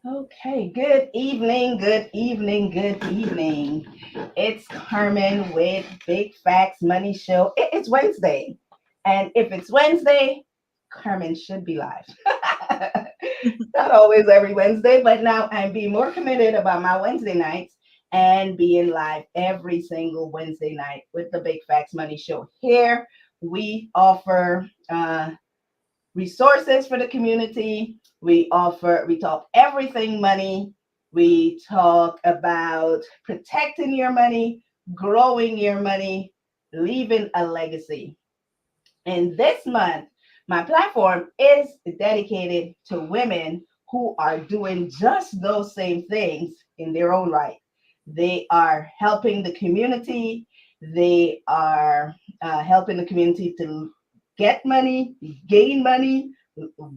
Okay, good evening, good evening, good evening. It's Carmen with Big Facts Money Show. It's Wednesday. And if it's Wednesday, Carmen should be live. Not always every Wednesday, but now I'm being more committed about my Wednesday nights and being live every single Wednesday night with the Big Facts Money Show. Here we offer resources for the community. We talk everything money. We talk about protecting your money, growing your money, leaving a legacy. And this month, my platform is dedicated to women who are doing just those same things in their own right. They are helping the community. They are helping the community to get money, gain money,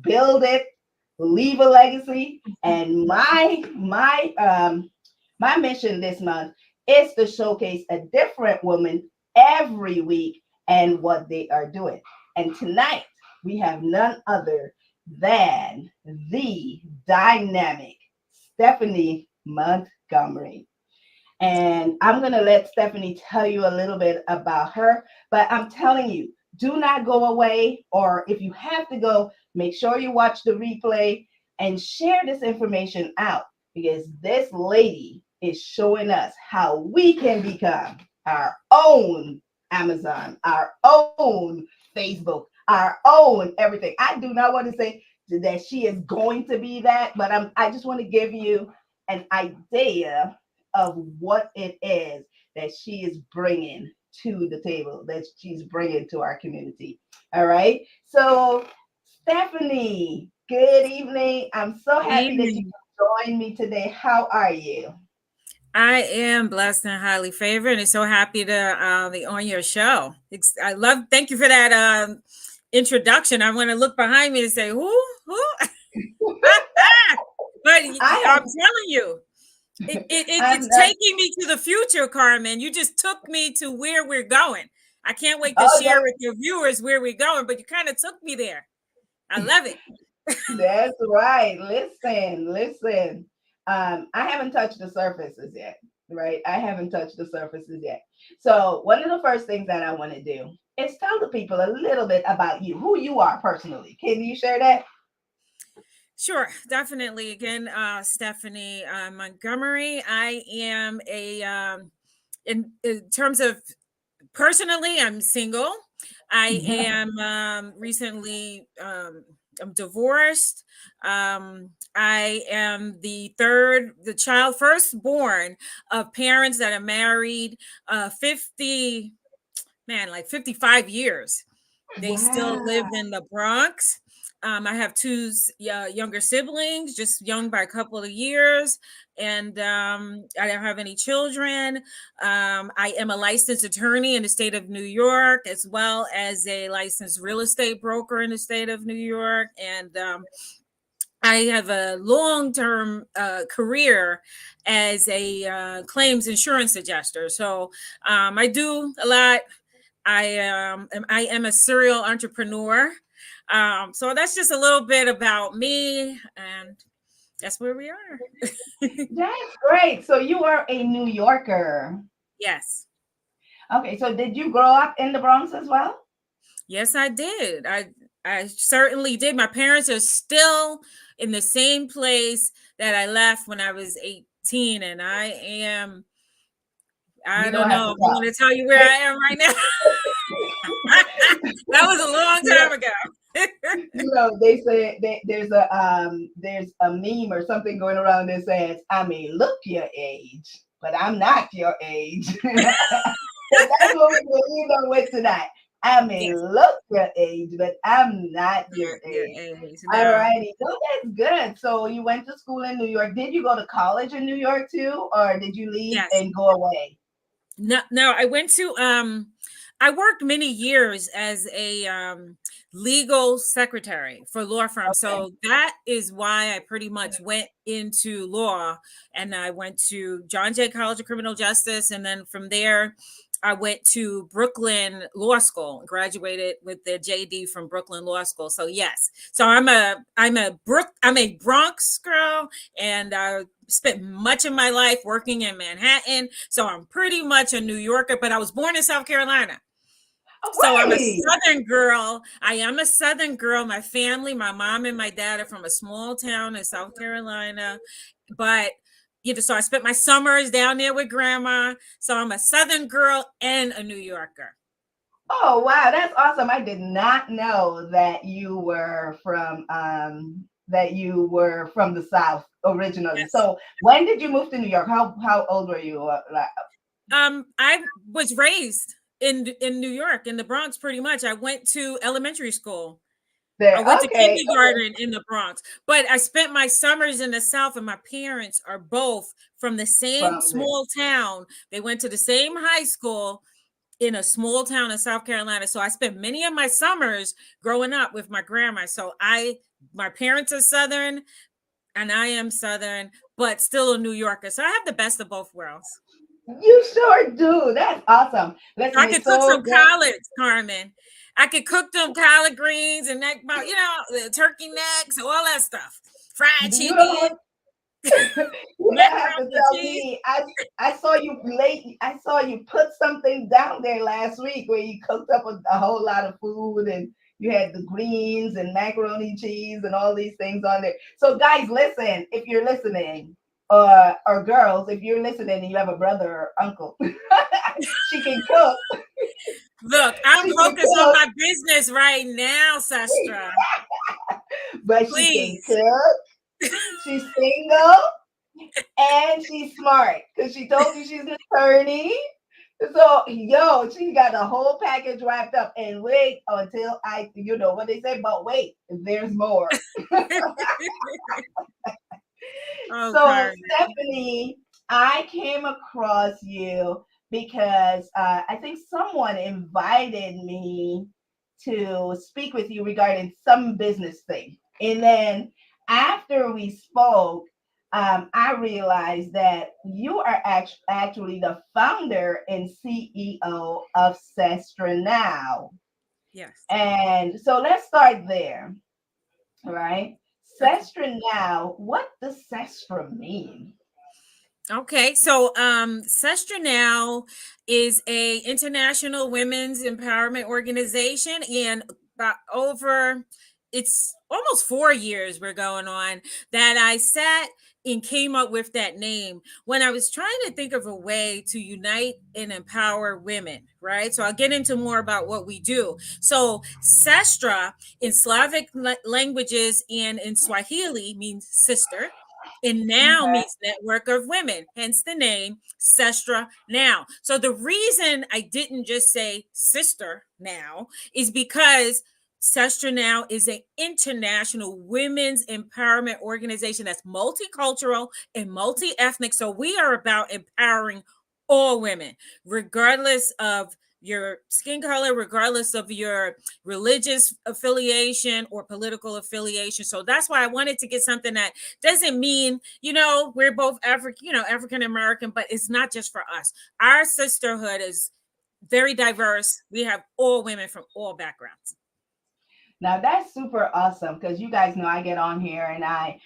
build it, leave a legacy. And my mission this month is to showcase a different woman every week and what they are doing. And tonight we have none other than the dynamic Stephanie Montgomery. And I'm going to let Stephanie tell you a little bit about her. But I'm telling you, do not go away. Or if you have to go, make sure you watch the replay and share this information out because this lady is showing us how we can become our own Amazon, our own Facebook, our own everything. I do not want to say that she is going to be that, but I just want to give you an idea of what it is that she is bringing to the table, that she's bringing to our community. All right. So, Stephanie, good evening. I'm so happy that you Evening. joined me today. How are you? I am blessed and highly favored, and so happy to be on your show. I love. Thank you for that introduction. I want to look behind me and say, who? But I I'm am. telling you, I'm it's not. taking me to the future, Carmen. You just took me to where we're going. I can't wait to Oh, share with your viewers where we're going, but you kind of took me there. I love it. that's right. Listen, listen. I haven't touched the surfaces yet, right? I haven't touched the surfaces yet. So, one of the first things that I want to do is tell the people a little bit about you, who you are personally. Can you share that? Sure, definitely. Again, Stephanie Montgomery. I am in terms of personally, I'm single. I am recently I'm divorced. I am the child firstborn of parents that are married 50, man, like 55 years. They still Wow. live in the Bronx. I have two younger siblings, just young by a couple of years, and I don't have any children. I am a licensed attorney in the state of New York, as well as a licensed real estate broker in the state of New York, and I have a long-term career as a claims insurance adjuster. So I do a lot. I am a serial entrepreneur. So that's just a little bit about me, and that's where we are. That's great. So, you are a New Yorker. Yes, Okay, so did you grow up in the Bronx as well? yes, I did. I certainly did. My parents are still in the same place that I left when I was 18, and I You don't don't have know to if I want to tell you where I am right now. That was a long talk. time ago. They say there's a meme or something going around that says, "I may look your age, but I'm not your age." So that's what we're going to leave them with tonight. I may Yes, look your age, but I'm not your not your age. age. All No. righty. So that's good. So you went to school in New York. Did you go to college in New York too, or did you leave Yes. and go away? No, no, I went to I worked many years as a legal secretary for law firms. Okay. So that is why I pretty much went into law, and I went to John Jay College of Criminal Justice, and then from there I went to Brooklyn Law School, graduated with the JD from Brooklyn Law School. So yes, so I'm a Bronx girl, and I spent much of my life working in Manhattan. So I'm pretty much a New Yorker, but I was born in South Carolina. Oh, So I'm a wait. Southern girl. I am a Southern girl. My family, my mom and my dad are from a small town in South Carolina, but so I spent my summers down there with grandma. So I'm a Southern girl and a New Yorker. Oh, wow, that's awesome. I did not know that you were from the South originally. Yes. So when did you move to New York? How old were you? I was raised in New York, in the Bronx, pretty much. I went to elementary school. I There. went to Okay. Okay. kindergarten in the Bronx, but I spent my summers in the South, and my parents are both from the same From there. small town. They went to the same high school in a small town in South Carolina. So I spent many of my summers growing up with my grandma. So my parents are Southern and I am Southern, but still a New Yorker. So I have the best of both worlds. You sure do. That's awesome. I Listen, could it's cook so some good. collards, Carmen. I could cook them collard greens and the turkey necks, all that stuff. Fried You don't chicken, have, you don't have to macaroni and tell cheese. me. I saw you late. I saw you put something down there last week where you cooked up a whole lot of food and you had the greens and macaroni and cheese and all these things on there. So guys, listen, if you're listening, or girls, if you're listening and you have a brother or uncle, she can cook. Look, I'm She can focused on cook, my business right now, Sestra. but she can Please. cook. She's single and she's smart because she told me she's an attorney. So, yo, she got the whole package wrapped up. And wait until you know what they say, but wait, there's more. Oh, So, Carmen. Stephanie, I came across you because I think someone invited me to speak with you regarding some business thing. And then after we spoke, I realized that you are actually the founder and CEO of Sestra Now. Yes. And so let's start there, right? Okay. Sestra Now, what does Sestra mean? Okay, so Sestra Now is a international women's empowerment organization, and about over it's almost 4 years we're going on that I sat and came up with that name when I was trying to think of a way to unite and empower women, right? So I'll get into more about what we do. So Sestra in Slavic languages and in Swahili means sister, and now Okay. means network of women, hence the name Sestra Now. So the reason I didn't just say sister now is because Sestra Now is an international women's empowerment organization that's multicultural and multi-ethnic. So we are about empowering all women, regardless of your skin color, regardless of your religious affiliation or political affiliation. So that's why I wanted to get something that doesn't mean, we're both African American, but it's not just for us. Our sisterhood is very diverse. We have all women from all backgrounds. Now that's super awesome because you guys know I get on here and I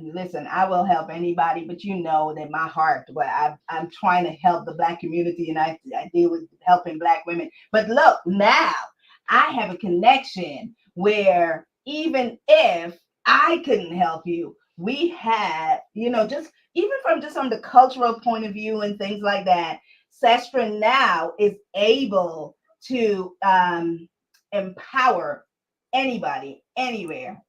listen. I will help anybody, but you know that my heart, well, I'm trying to help the Black community and I deal with helping Black women. But look, now I have a connection where even if I couldn't help you, we had, just even from just from the cultural point of view and things like that, Sestra now is able to empower anybody, anywhere,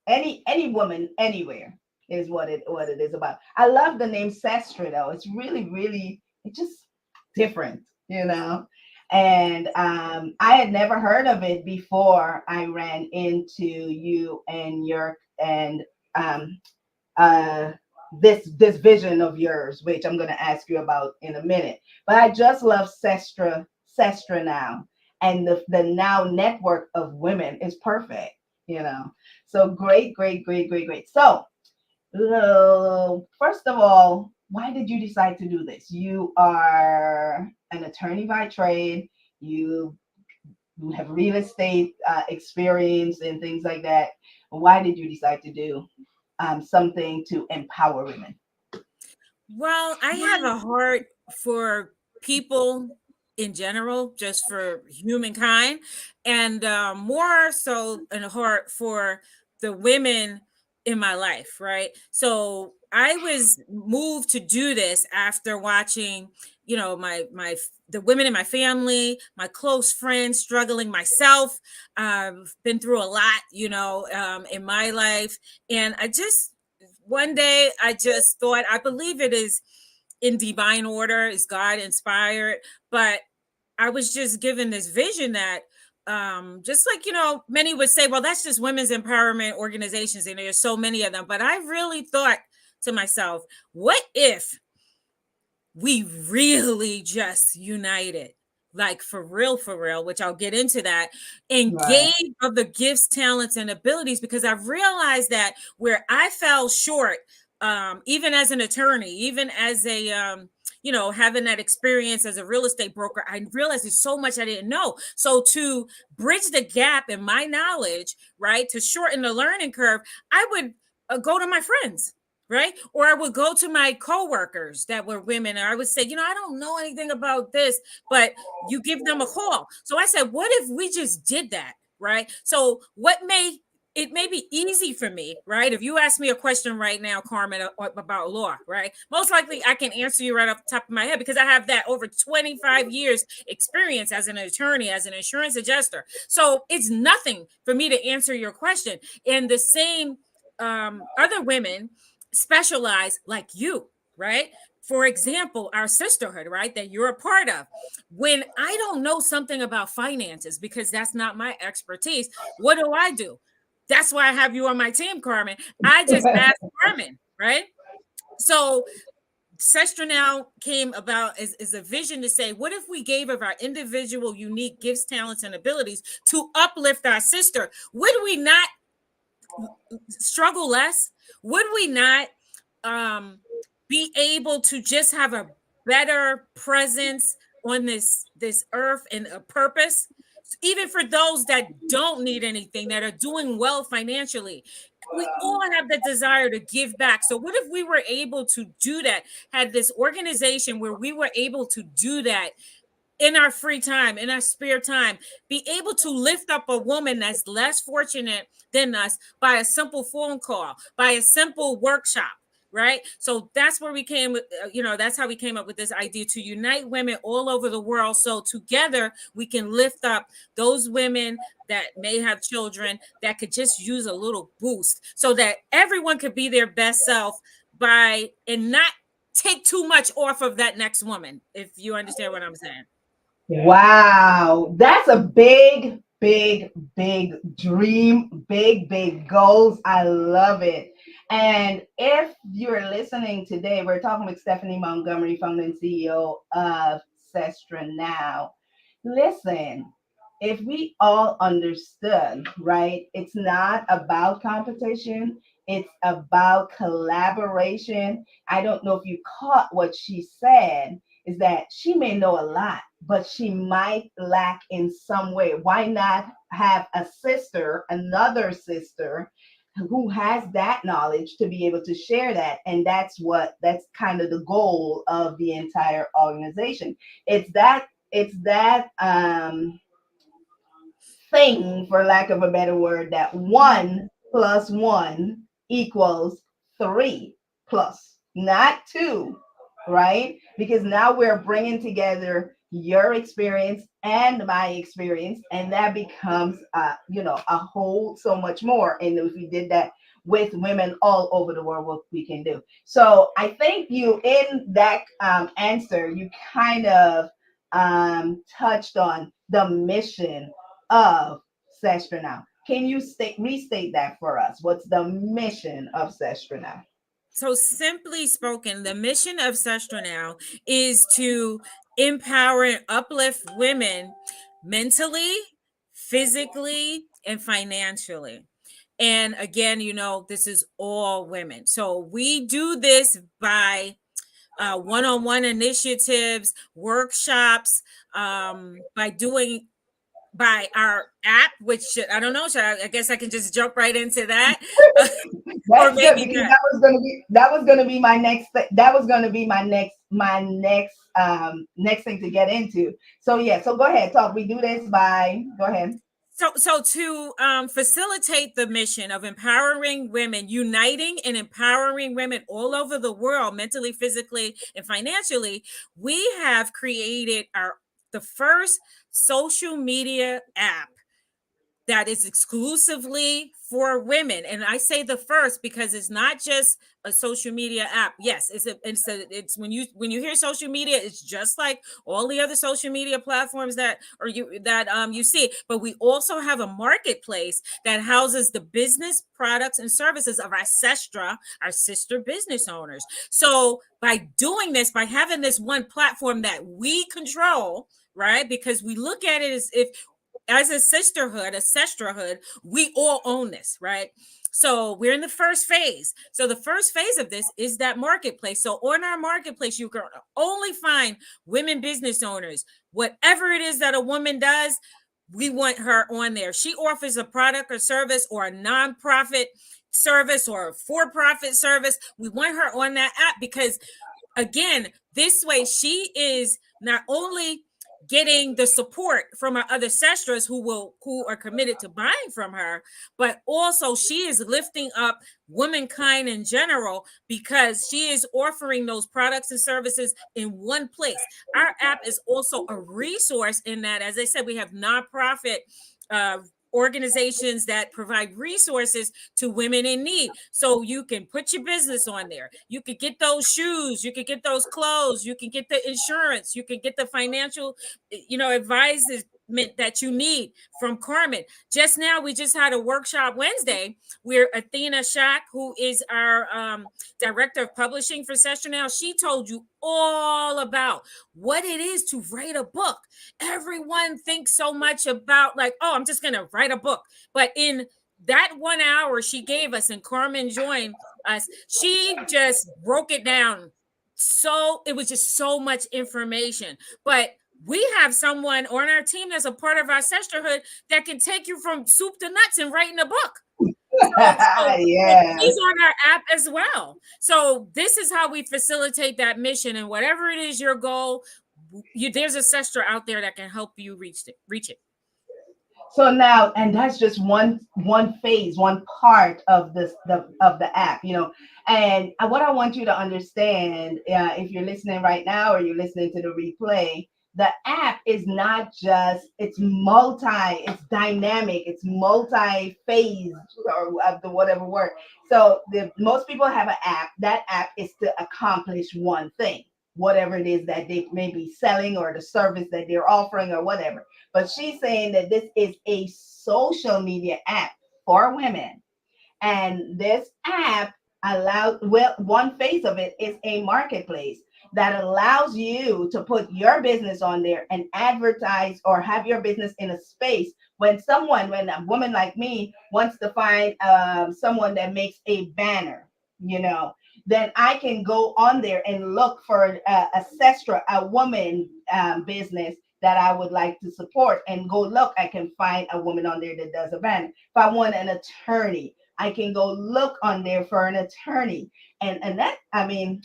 any woman, anywhere is what it is about. I love the name Sestra though. It's really it's just different. And I had never heard of it before I ran into you and your and uh this vision of yours, which I'm going to ask you about in a minute. But I just love Sestra Now, and the Now network of women is perfect. So great. So first of all, why did you decide to do this? You are an attorney by trade. You you have real estate experience and things like that. Why did you decide to do something to empower women? Well, I have a heart for people in general, just for humankind, and more so in a heart for the women in my life, right? So I was moved to do this after watching, the women in my family, my close friends struggling myself. I've been through a lot, in my life, and I just one day I just thought, I believe it is in divine order, is God inspired, but I was just given this vision that just like, many would say, well, that's just women's empowerment organizations and there's so many of them, but I really thought to myself, what if we really just united, like for real, which I'll get into that, and Right. gave of the gifts, talents, and abilities, because I've realized that where I fell short, even as an attorney, even as a having that experience as a real estate broker, I realized there's so much I didn't know. So to bridge the gap in my knowledge, right, to shorten the learning curve, I would go to my friends, right? Or I would go to my coworkers that were women, and I would say, I don't know anything about this, but you give them a call. So I said, what if we just did that, right? So it may be easy for me, right? If you ask me a question right now, Carmen, about law, right? Most likely I can answer you right off the top of my head because I have that over 25 years experience as an attorney, as an insurance adjuster. So it's nothing for me to answer your question. And the same other women specialize like you, right? For example, our sisterhood, right, that you're a part of. When I don't know something about finances, because that's not my expertise, what do I do? That's why I have you on my team, Carmen. I just ask Carmen, right? So Sestra now came about as a vision to say, what if we gave of our individual unique gifts, talents, and abilities to uplift our sister? Would we not struggle less? Would we not um, be able to just have a better presence on this earth and a purpose? Even for those that don't need anything, that are doing well financially, we all have the desire to give back. So what if we were able to do that? Had this organization where we were able to do that in our free time, in our spare time, be able to lift up a woman that's less fortunate than us by a simple phone call, by a simple workshop, right? So that's where we came with, that's how we came up with this idea to unite women all over the world. So together we can lift up those women that may have children that could just use a little boost so that everyone could be their best self by and not take too much off of that next woman, if you understand what I'm saying. Wow, that's a big, big, big dream, big, big goals. I love it. And if you're listening today, we're talking with Stephanie Montgomery, founder and CEO of Sestra Now. Listen, if we all understood, right, it's not about competition, it's about collaboration. I don't know if you caught what she said, is that she may know a lot, but she might lack in some way. Why not have a sister, another sister, who has that knowledge to be able to share that? And that's kind of the goal of the entire organization. It's that thing, for lack of a better word, that one plus one equals three plus, not two, right? Because now we're bringing together your experience and my experience, and that becomes, a whole so much more. And if we did that with women all over the world, what we can do. So I think you, in that answer, you kind of touched on the mission of Sestra Now. Can you restate that for us? What's the mission of Sestra Now? So, simply spoken, the mission of Sestra Now is to empower and uplift women mentally, physically, and financially. And again, this is all women. So we do this by one-on-one initiatives, workshops, by our app, which I don't know. I guess I can just jump right into that, or That's good maybe because not. that was gonna be my next that was gonna be my next thing to get into. So yeah, so go ahead, talk. We do this by go ahead. So to facilitate the mission of empowering women, uniting and empowering women all over the world, mentally, physically, and financially, we have created the first social media app that is exclusively for women. And I say the first because it's not just a social media app. Yes, it's when you hear social media, it's just like all the other social media platforms you see. But we also have a marketplace that houses the business products and services of our sestra, our sister business owners. So by doing this, by having this one platform that we control, right? Because we look at it as if as a sisterhood, a sestrahood, we all own this, right? So we're in the first phase. So the first phase of this is that marketplace. So on our marketplace, you can only find women business owners. Whatever it is that a woman does, we want her on there. She offers a product or service or a nonprofit service or a for-profit service. We want her on that app because, again, this way she is not only getting the support from our other sestras who are committed to buying from her, but also she is lifting up womankind in general because she is offering those products and services in one place. Our app is also a resource in that, as I said, we have nonprofit organizations that provide resources to women in need. So you can put your business on there. You could get those shoes, you could get those clothes, you can get the insurance, you can get the financial, advisement that you need from Carmen. Just now, we just had a workshop Wednesday where Athena Shack, who is our director of publishing for Session Now, she told you all about what it is to write a book. Everyone thinks so much about like, oh, I'm just going to write a book. But in that 1 hour she gave us and Carmen joined us, she just broke it down. So it was just so much information. But we have someone on our team that's a part of our sisterhood that can take you from soup to nuts in writing a book. So Yeah. she's on our app as well. So this is how we facilitate that mission. And whatever it is your goal, there's a sister out there that can help you reach it. So now, and that's just one phase, one part of the app, And what I want you to understand, if you're listening right now or you're listening to the replay, the app is not just it's dynamic, it's multi-phase or of the whatever word. So the most people have an app. That app is to accomplish one thing, whatever it is that they may be selling or the service that they're offering or whatever. But she's saying that this is a social media app for women. And this app allows, well, one phase of it is a marketplace that allows you to put your business on there and advertise or have your business in a space when a woman like me wants to find someone that makes a banner, you know, then I can go on there and look for a sestra, a woman business that I would like to support and go look. I can find a woman on there that does a banner. If I want an attorney, I can go look on there for an attorney. And that, I mean,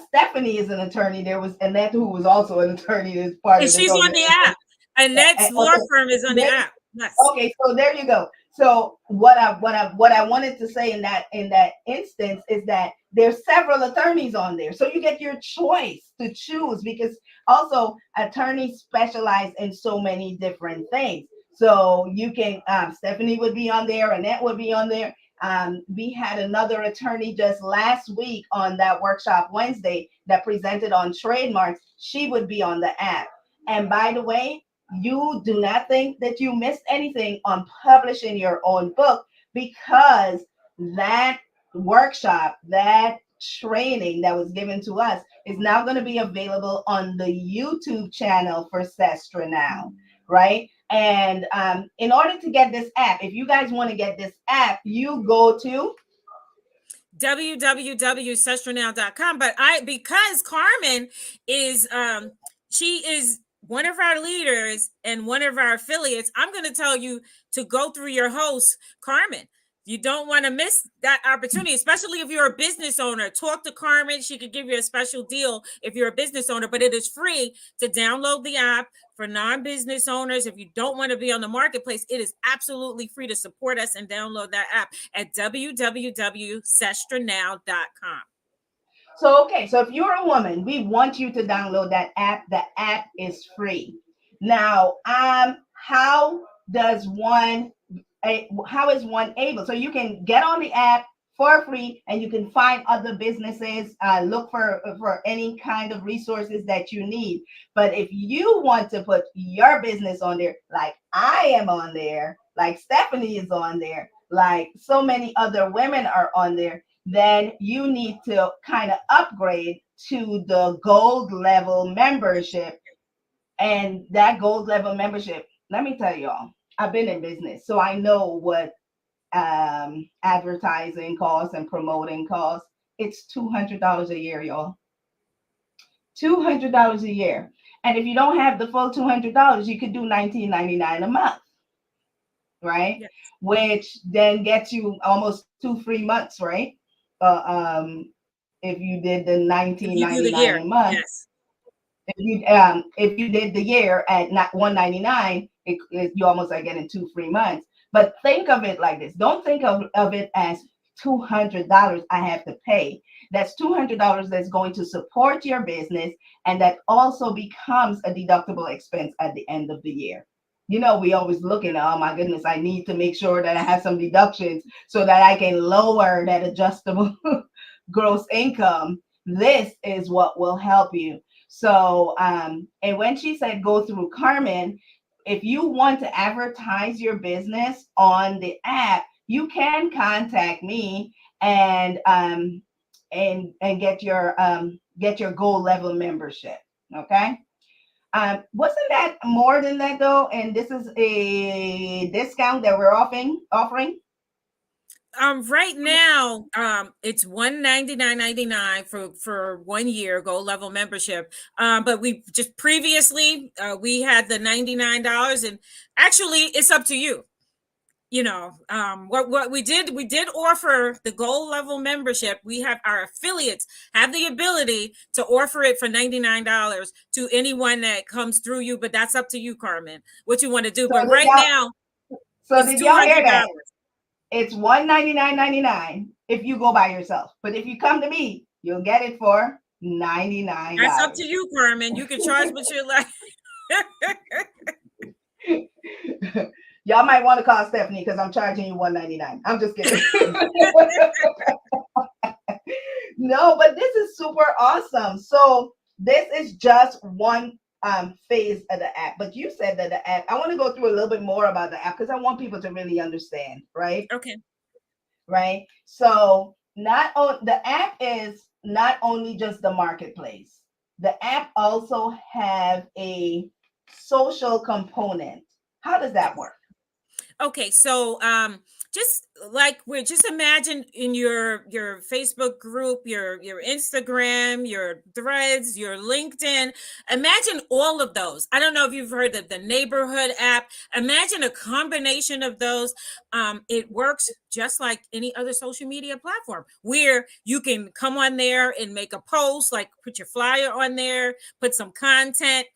Stephanie is an attorney. There was Annette, who was also an attorney, is part And of this she's on the app. Annette's law firm is on the okay. app. Yes. Okay, so there you go. So what I wanted to say in that instance is that there's several attorneys on there, so you get your choice to choose because also attorneys specialize in so many different things. So you can Stephanie would be on there, Annette would be on there. We had another attorney just last week on that workshop Wednesday that presented on trademarks. She would be on the app. And by the way, you do not think that you missed anything on publishing your own book because that workshop, that training that was given to us is now going to be available on the YouTube channel for Sestra now, right? And in order to get this app, if you guys want to get this app, you go to www.sestranow.com. But because Carmen is she is one of our leaders and one of our affiliates, I'm going to tell you to go through your host, Carmen. You don't want to miss that opportunity, especially if you're a business owner. Talk to Carmen. She could give you a special deal if you're a business owner, but it is free to download the app for non-business owners. If you don't want to be on the marketplace, it is absolutely free to support us and download that app at www.sestranow.com. So, okay, so if you're a woman, we want you to download that app. The app is free. Now, how does one, how is one able? So you can get on the app for free, and you can find other businesses, look for any kind of resources that you need. But if you want to put your business on there, like I am on there, like Stephanie is on there, like so many other women are on there, then you need to kind of upgrade to the gold level membership. And that gold level membership, let me tell y'all, I've been in business, so I know what advertising costs and promoting costs. It's $200 a year, y'all. $200 a year. And if you don't have the full $200, you could do $19.99 a month, right? Yes. Which then gets you almost 2 free months, right? If you did the If you do the 19.99 year, a month, yes. if you did the year at not 199, you almost are getting 2 free months. But think of it like this. Don't think of it as $200 I have to pay. That's $200 that's going to support your business, and that also becomes a deductible expense at the end of the year. You know, we always looking, oh my goodness, I need to make sure that I have some deductions so that I can lower that adjustable gross income. This is what will help you. So, and when she said go through Carmen, if you want to advertise your business on the app, you can contact me and get your gold level membership. Okay. Wasn't that more than that though? And this is a discount that we're offering. Right now, it's $199.99 for 1 year gold level membership. But we just previously we had the $99, and actually it's up to you. You know, what we did offer the gold level membership. We have our affiliates have the ability to offer it for $99 to anyone that comes through you, but that's up to you, Carmen, what you want to do. So But did right y'all now so it's did y'all hear that? $200. It's $199.99 if you go by yourself. But if you come to me, you'll get it for That's up $99. to you, Carmen. You can charge what you like. Y'all might want to call Stephanie because I'm charging you $199. I'm just kidding. No, but this is super awesome. So this is just one phase of the app. But you said that the app, I want to go through a little bit more about the app because I want people to really understand, right? Okay. Right. So the app is not only just the marketplace. The app also have a social component. How does that work? Okay, so just like we're just imagine in your Facebook group, your Instagram, your Threads, your LinkedIn. Imagine all of those. I don't know if you've heard of the neighborhood app. Imagine a combination of those. It works just like any other social media platform where you can come on there and make a post, like put your flyer on there, put some content,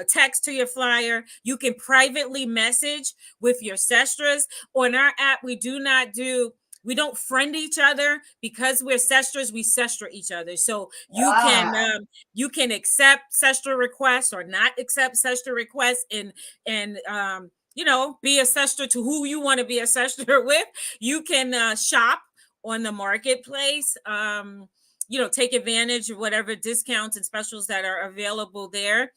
text to your flyer. You can privately message with your sestras. On our app, we don't friend each other because we're sestras. We sestra each other. So Ah, you can accept sestra requests or not accept sestra requests, and be a sestra to who you want to be a sestra with. You can shop on the marketplace. take advantage of whatever discounts and specials that are available there.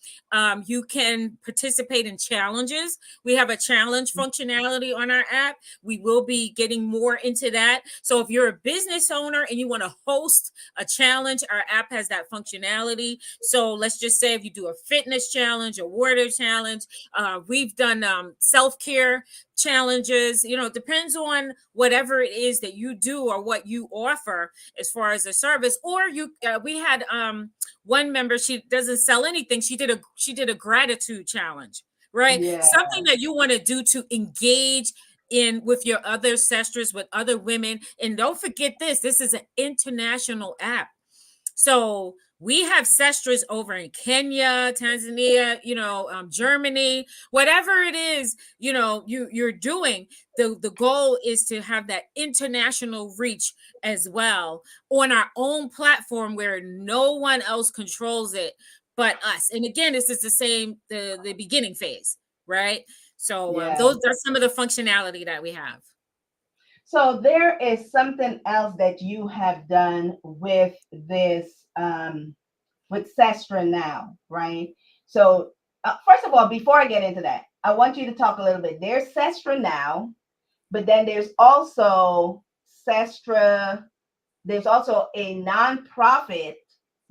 You can participate in challenges. We have a challenge functionality on our app. We will be getting more into that. So if you're a business owner and you want to host a challenge, our app has that functionality. So let's just say if you do a fitness challenge, a water challenge, we've done self-care challenges. It depends on whatever it is that you do or what you offer as far as a service. Or we had one member, she doesn't sell anything. She did a gratitude challenge, right? Yeah. Something that you want to do to engage in with your other sisters, with other women. And don't forget this is an international app. So we have sestras over in Kenya, Tanzania, Germany, whatever it is, you're doing. The goal is to have that international reach as well on our own platform where no one else controls it but us. And again, this is the beginning phase, right? So Yeah. those are some of the functionality that we have. So there is something else that you have done with this, with Sestra now, right? So first of all, before I get into that, I want you to talk a little bit. There's Sestra now, but then there's also Sestra. There's also a nonprofit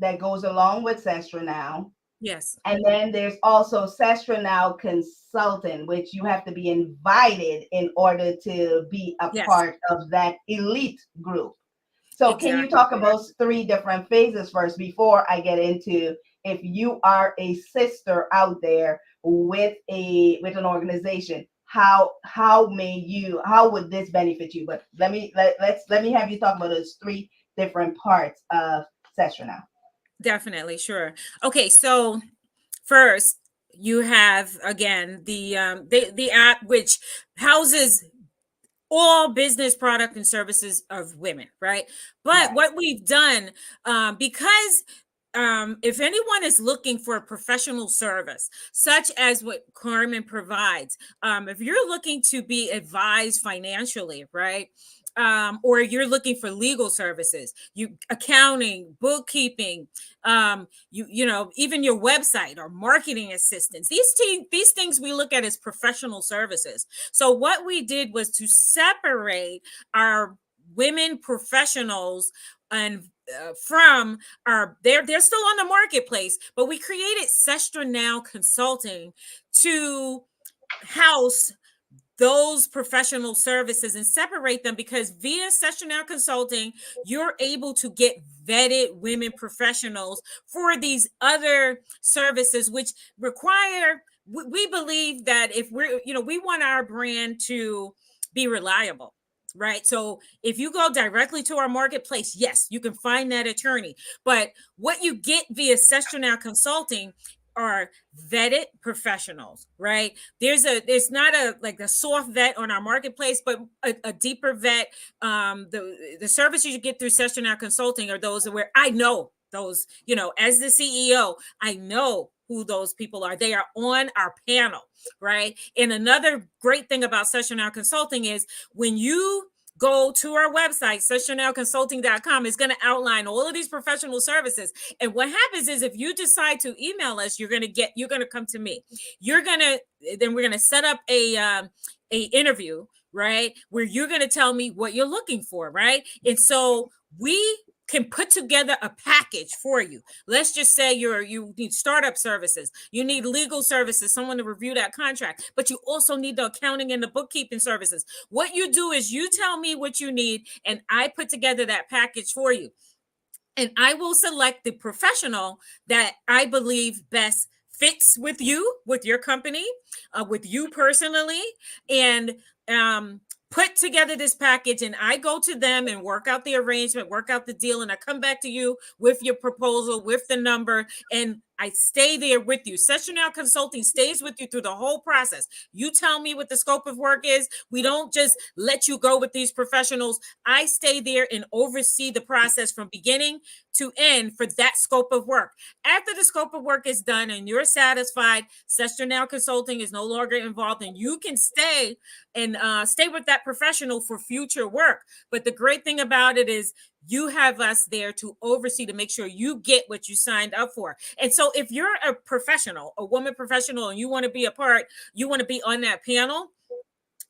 that goes along with Sestra now. Yes. And then there's also Sestra Now Consultant, which you have to be invited in order to be a Yes. part of that elite group. So can you Exactly. talk about three different phases first before I get into if you are a sister out there with an organization, how would this benefit you? But let me have you talk about those three different parts of Sestra Now. Definitely, sure. Okay, so first you have again the app which houses all business product and services of women, right? But Right. what we've done, because if anyone is looking for a professional service, such as what Carmen provides, if you're looking to be advised financially, right? Or you're looking for legal services, accounting, bookkeeping, even your website or marketing assistance. These things we look at as professional services. So what we did was to separate our women professionals and from they're still on the marketplace, but we created Sestra Now Consulting to house those professional services and separate them, because via Sestra Now Consulting, you're able to get vetted women professionals for these other services, which require, we believe that if we want our brand to be reliable. Right. So if you go directly to our marketplace, yes, you can find that attorney. But what you get via Sestra Now Consulting are vetted professionals, right? There's not a soft vet on our marketplace, but a deeper vet. The services you get through Sestra Now Consulting are those where I know those, as the CEO, I know who those people are. They are on our panel, right? And another great thing about Sestra Now Consulting is when you go to our website, sessionalconsulting.com, is going to outline all of these professional services. And what happens is if you decide to email us, you're going to come to me. Then we're going to set up a interview, right? Where you're going to tell me what you're looking for, right? And so we can put together a package for you. Let's just say you need startup services, you need legal services, someone to review that contract, but you also need the accounting and the bookkeeping services. What you do is you tell me what you need, and I put together that package for you. And I will select the professional that I believe best fits with you, with your company, with you personally, and put together this package. And I go to them and work out the arrangement, work out the deal, and I come back to you with your proposal, with the number, and I stay there with you. Sestra Now Consulting stays with you through the whole process. You tell me what the scope of work is. We don't just let you go with these professionals. I stay there and oversee the process from beginning to end for that scope of work. After the scope of work is done and you're satisfied, Sestra Now Consulting is no longer involved, and you can stay with that professional for future work. But the great thing about it is You have us there to oversee, to make sure you get what you signed up for. And so if you're a professional, a woman professional, and you want to be a part, you want to be on that panel,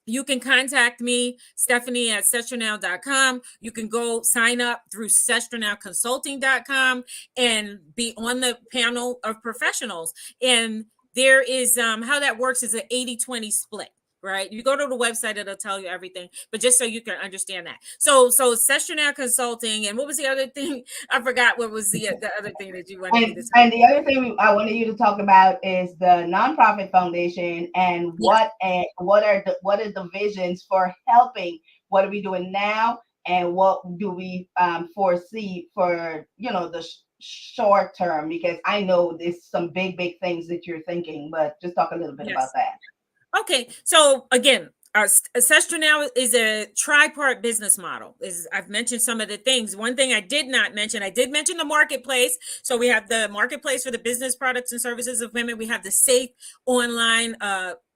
you can contact me, Stephanie at sestranow.com. You can go sign up through sestronowconsulting.com and be on the panel of professionals. And there is how that works is an 80-20 split. Right, you go to the website; it'll tell you everything. But just so you can understand that, so Sessionaire Consulting, and what was the other thing? I forgot what was the other thing that you wanted me to And talk the about. other thing I wanted you to talk about is the nonprofit foundation and Yes, what are the visions for helping? What are we doing now, and what do we foresee for the short term? Because I know there's some big things that you're thinking, but just talk a little bit about yes. that. Okay, so again, Ancestral now is a tripart business model. Is I've mentioned some of the things. One thing I did not mention, I did mention the marketplace. So we have the marketplace for the business products and services of women. We have the safe online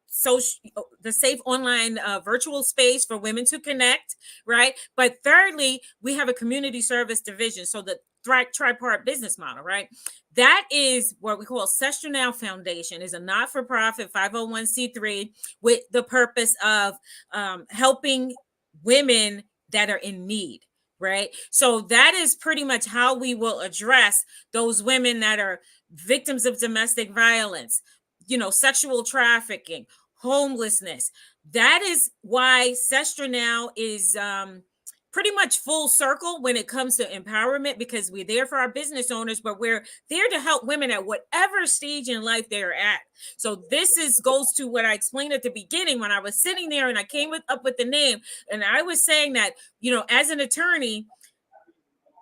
social, the safe online virtual space for women to connect, right? But thirdly, we have a community service division. So the tripart business model, right? That is what we call Session Now Foundation, is a not-for-profit 501c3 with the purpose of helping women that are in need, right? So that is pretty much how we will address those women that are victims of domestic violence, sexual trafficking, homelessness. That is why Sestra Now is pretty much full circle when it comes to empowerment, because we're there for our business owners, but we're there to help women at whatever stage in life they're at. So this is goes to what I explained at the beginning when I was sitting there and I came up with the name, and I was saying that, as an attorney,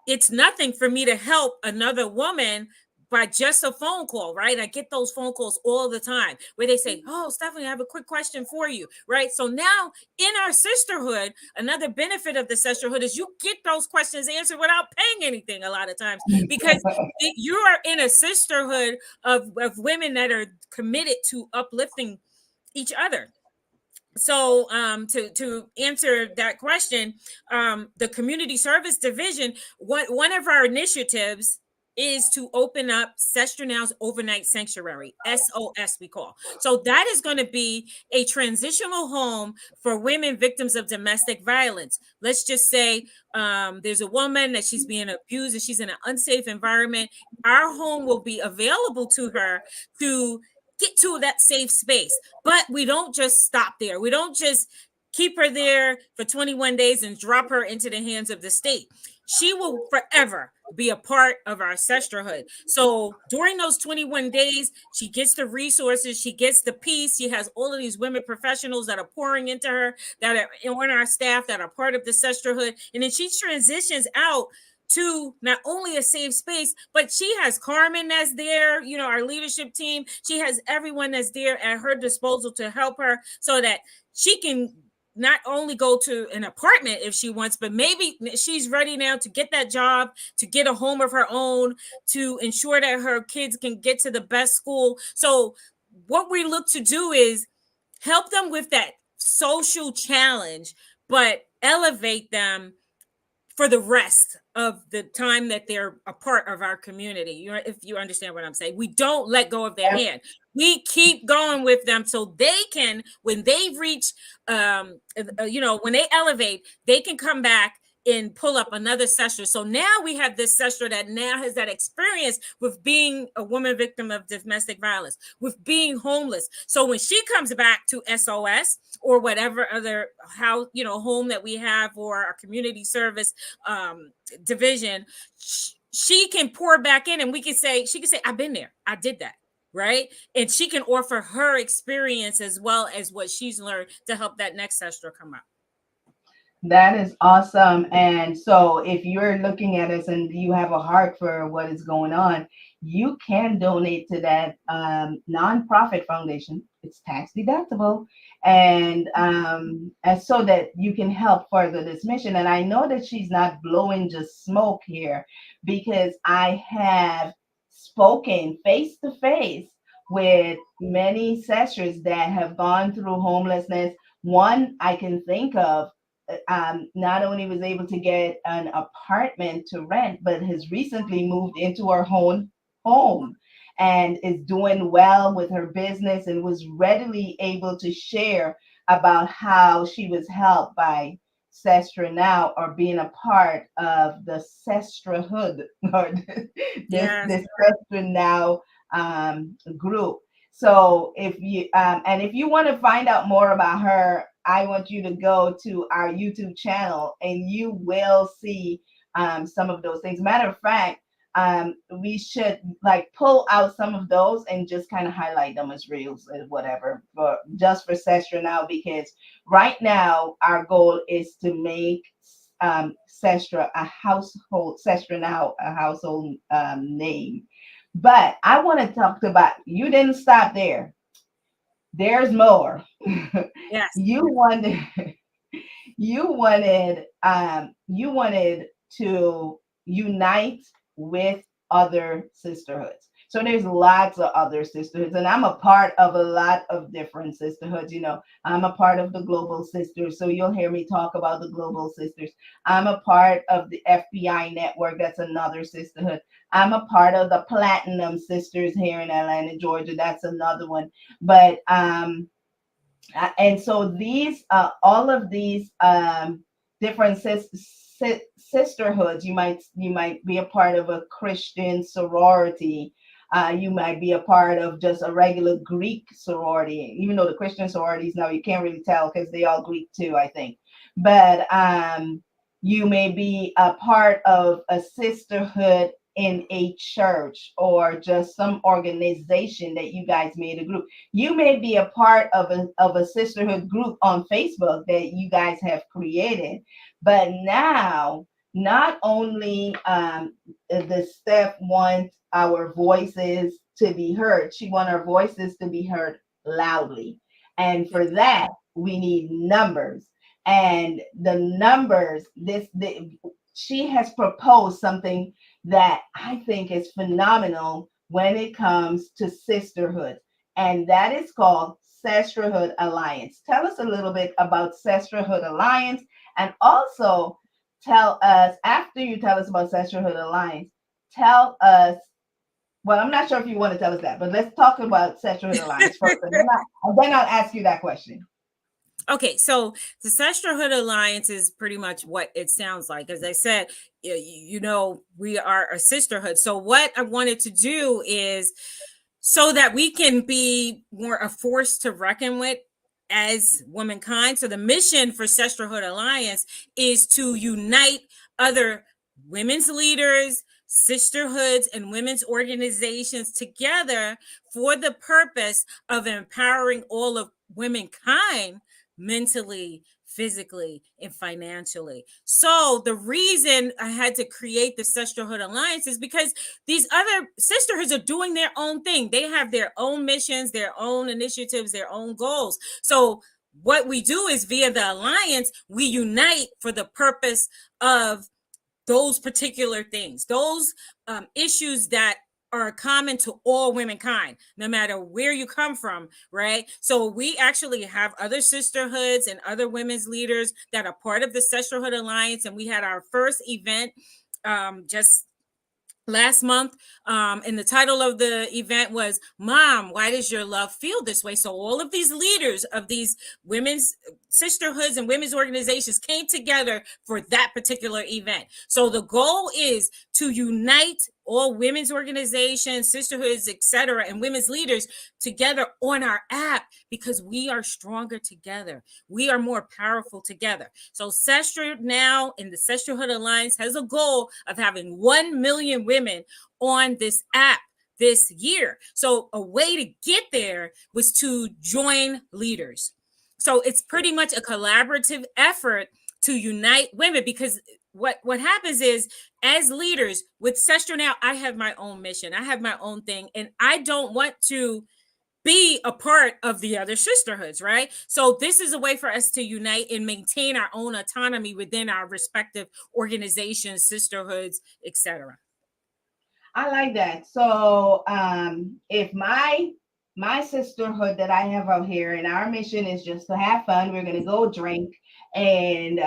it's nothing for me to help another woman by just a phone call, right? I get those phone calls all the time where they say, "Oh, Stephanie, I have a quick question for you," right? So now in our sisterhood, another benefit of the sisterhood is you get those questions answered without paying anything a lot of times, because you are in a sisterhood of women that are committed to uplifting each other. So to answer that question, the community service division, one of our initiatives is to open up Sestra Now's overnight sanctuary, SOS we call. So that is going to be a transitional home for women victims of domestic violence. Let's just say there's a woman that she's being abused and she's in an unsafe environment. Our home will be available to her to get to that safe space. But we don't just stop there. We don't just keep her there for 21 days and drop her into the hands of the state. She will forever be a part of our sisterhood. So during those 21 days, she gets the resources, she gets the peace. She has all of these women professionals that are pouring into her, that are on our staff, that are part of the sisterhood. And then she transitions out to not only a safe space, but she has Carmen that's there, our leadership team. She has everyone that's there at her disposal to help her so that she can not only go to an apartment if she wants, but maybe she's ready now to get that job, to get a home of her own, to ensure that her kids can get to the best school. So what we look to do is help them with that social challenge, but elevate them for the rest of the time that they're a part of our community. If you understand what I'm saying, we don't let go of their hand. We keep going with them so they can, when they reach, when they elevate, they can come back and pull up another session. So now we have this session that now has that experience with being a woman victim of domestic violence, with being homeless. So when she comes back to SOS or whatever other home that we have, or our community service division, she can pour back in, and she can say, "I've been there, I did that." Right. And she can offer her experience as well as what she's learned to help that next sister come up. That is awesome. And so, if you're looking at us and you have a heart for what is going on, you can donate to that nonprofit foundation. It's tax deductible, and so that you can help further this mission. And I know that she's not blowing just smoke here, because I have spoken face to face with many sisters that have gone through homelessness. One I can think of not only was able to get an apartment to rent, but has recently moved into her own home and is doing well with her business, and was readily able to share about how she was helped by Sestra Now, or being a part of the Sestrahood, or Yes. this Sestra Now group. So if you want to find out more about her, I want you to go to our YouTube channel, and you will see some of those things. Matter of fact, we should like pull out some of those and just kind of highlight them as reels or whatever, for just for Sestra Now, because right now our goal is to make Sestra Now a household name. But I want to talk about, you didn't stop there. There's more. Yes. you wanted you wanted to unite with other sisterhoods. So there's lots of other sisterhoods, and I'm a part of a lot of different sisterhoods. I'm a part of the Global Sisters, so you'll hear me talk about the Global Sisters. I'm a part of the FBI network. That's another sisterhood. I'm a part of the Platinum Sisters here in Atlanta, Georgia. That's another one. But and so these all of these different sisterhoods, you might be a part of a Christian sorority. You might be a part of just a regular Greek sorority, even though the Christian sororities now you can't really tell because they all Greek too, I think. But you may be a part of a sisterhood in a church, or just some organization that you guys made a group. You may be a part of a sisterhood group on Facebook that you guys have created. But now, not only the Steph wants our voices to be heard, she wants our voices to be heard loudly. And for that, we need numbers. And the numbers, she has proposed something that I think is phenomenal when it comes to sisterhood, and that is called Sisterhood Alliance. Tell us a little bit about Sisterhood Alliance, and also tell us, after you tell us about Sisterhood Alliance, tell us, well, I'm not sure if you want to tell us that, but let's talk about Sisterhood Alliance first, and then I'll ask you that question. Okay, so the Sisterhood Alliance is pretty much what it sounds like. As I said, we are a sisterhood. So what I wanted to do is so that we can be more a force to reckon with as womankind. So the mission for Sisterhood Alliance is to unite other women's leaders, sisterhoods, and women's organizations together for the purpose of empowering all of womankind mentally, physically, and financially. So the reason I had to create the Sisterhood Alliance is because these other sisterhoods are doing their own thing. They have their own missions, their own initiatives, their own goals. So what we do is via the alliance, we unite for the purpose of those particular things, those issues that are common to all womankind, no matter where you come from, right? So we actually have other sisterhoods and other women's leaders that are part of the Sisterhood Alliance, and we had our first event just last month, and the title of the event was Mom, Why Does Your Love Feel This Way? So all of these leaders of these women's sisterhoods and women's organizations came together for that particular event. So the goal is to unite all women's organizations, sisterhoods, etc., and women's leaders together on our app, because we are stronger together. We are more powerful together. So Sestra Now in the Sisterhood Alliance has a goal of having 1 million women on this app this year. So a way to get there was to join leaders. So it's pretty much a collaborative effort to unite women, because what happens is, as leaders with Sestra Now, I have my own mission. I have my own thing, and I don't want to be a part of the other sisterhoods, right? So this is a way for us to unite and maintain our own autonomy within our respective organizations, sisterhoods, etc. I like that. So if my my sisterhood that I have out here, and our mission is just to have fun. We're gonna go drink, and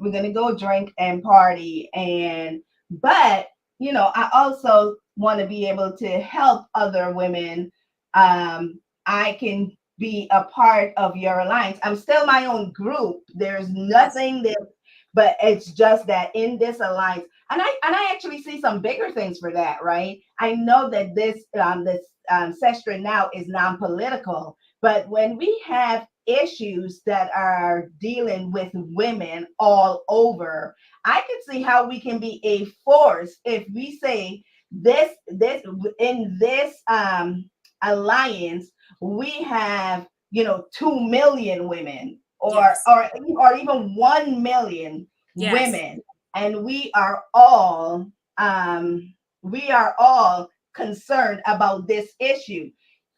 we're gonna go drink and party, and but I also want to be able to help other women. I can be a part of your alliance. I'm still my own group. There's Yes. nothing that, but it's just that in this alliance, and I actually see some bigger things for that, right? I know that this session now is non-political, but when we have issues that are dealing with women all over, I can see how we can be a force if we say this in this alliance we have 2 million women or Yes. or or even 1 million Yes. women, and we are all concerned about this issue.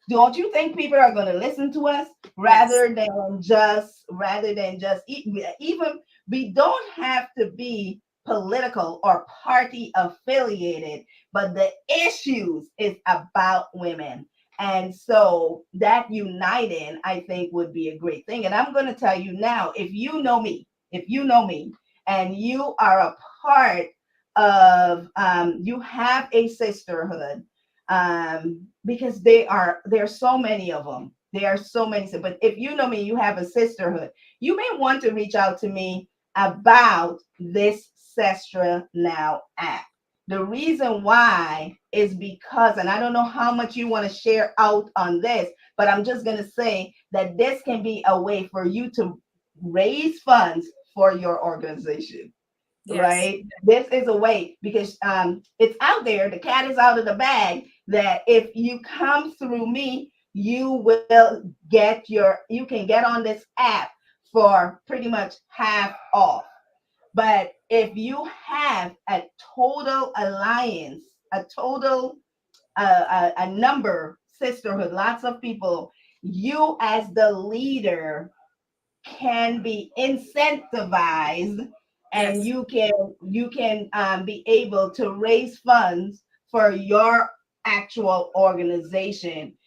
Don't you think people are going to listen to us Yes. rather than just even we don't have to be political or party affiliated, but the issues is about women. And so that uniting, I think, would be a great thing. And I'm going to tell you now, if you know me and you are a part of you have a sisterhood, because there's so many of them. There are so many. But if you know me, you have a sisterhood. You may want to reach out to me about this Sestra Now app. The reason why is because, and I don't know how much you want to share out on this, but I'm just going to say that this can be a way for you to raise funds for your organization, Yes. right? This is a way because it's out there. The cat is out of the bag. That if you come through me, you can get on this app for pretty much half off. But if you have a total alliance, a number sisterhood, lots of people, you as the leader can be incentivized, and Yes. you can be able to raise funds for your actual organization.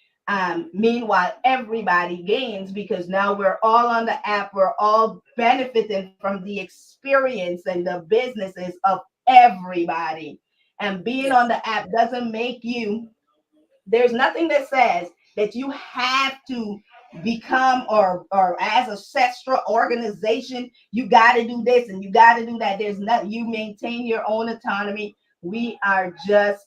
Meanwhile, everybody gains because now we're all on the app. We're all benefiting from the experience and the businesses of everybody. And being on Yes. the app doesn't make you, there's nothing that says that you have to become or as a sextra organization you got to do this and you got to do that. There's not, you maintain your own autonomy. We are just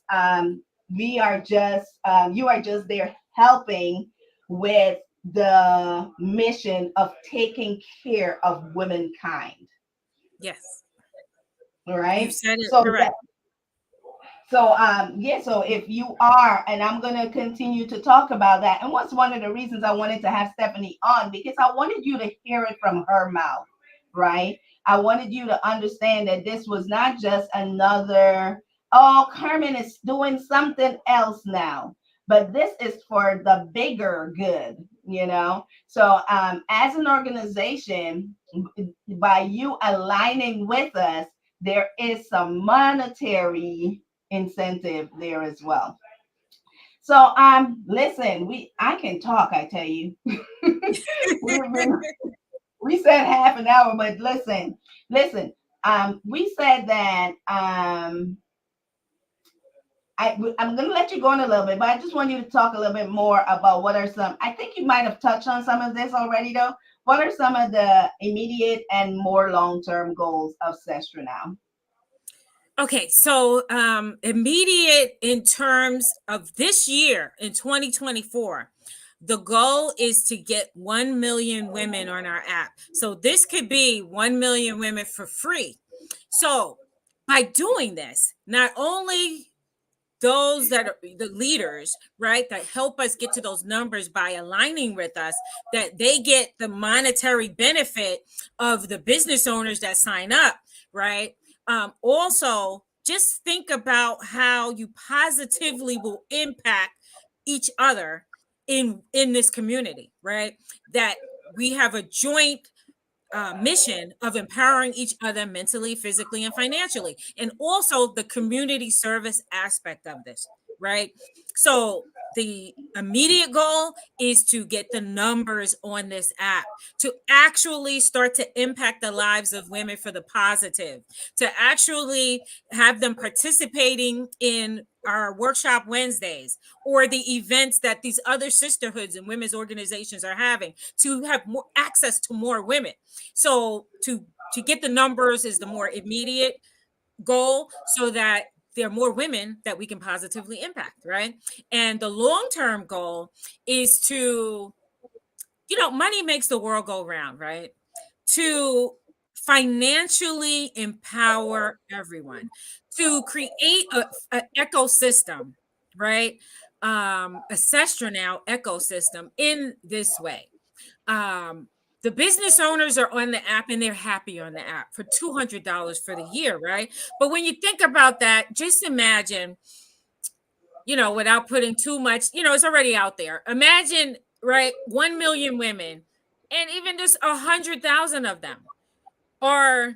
you are just there helping with the mission of taking care of womankind. Yes. All You right, said it so correct. yeah, so if you are, and I'm going to continue to talk about that. And what's one of the reasons I wanted to have Stephanie on, because I wanted you to hear it from her mouth, right? I wanted you to understand that this was not just another, oh, Carmen is doing something else now, but this is for the bigger good. So, as an organization, by you aligning with us, there is some monetary incentive there as well. So listen, I can talk, I tell you. We said half an hour, but listen. We said that I'm going to let you go in a little bit, but I just want you to talk a little bit more about what are some. I think you might have touched on some of this already, though. What are some of the immediate and more long term goals of Sestra now? Okay, so immediate in terms of this year in 2024, the goal is to get 1 million women on our app. So this could be 1 million women for free. So by doing this, not only those that are the leaders, right, that help us get to those numbers by aligning with us, that they get the monetary benefit of the business owners that sign up, right? Also, just think about how you positively will impact each other in this community, right? That we have a joint mission of empowering each other mentally, physically, and financially, and also the community service aspect of this, right? So the immediate goal is to get the numbers on this app, to actually start to impact the lives of women for the positive, to actually have them participating in our workshop Wednesdays or the events that these other sisterhoods and women's organizations are having, to have more access to more women. So to get the numbers is the more immediate goal, so that there are more women that we can positively impact, right? And the long-term goal is to, money makes the world go round, right? To financially empower everyone, to create a ecosystem, right? A Now ecosystem in this way. Um, the business owners are on the app and they're happy on the app for $200 for the year, right? But when you think about that, just imagine, without putting too much, it's already out there. Imagine, right, 1 million women, and even just 100,000 of them are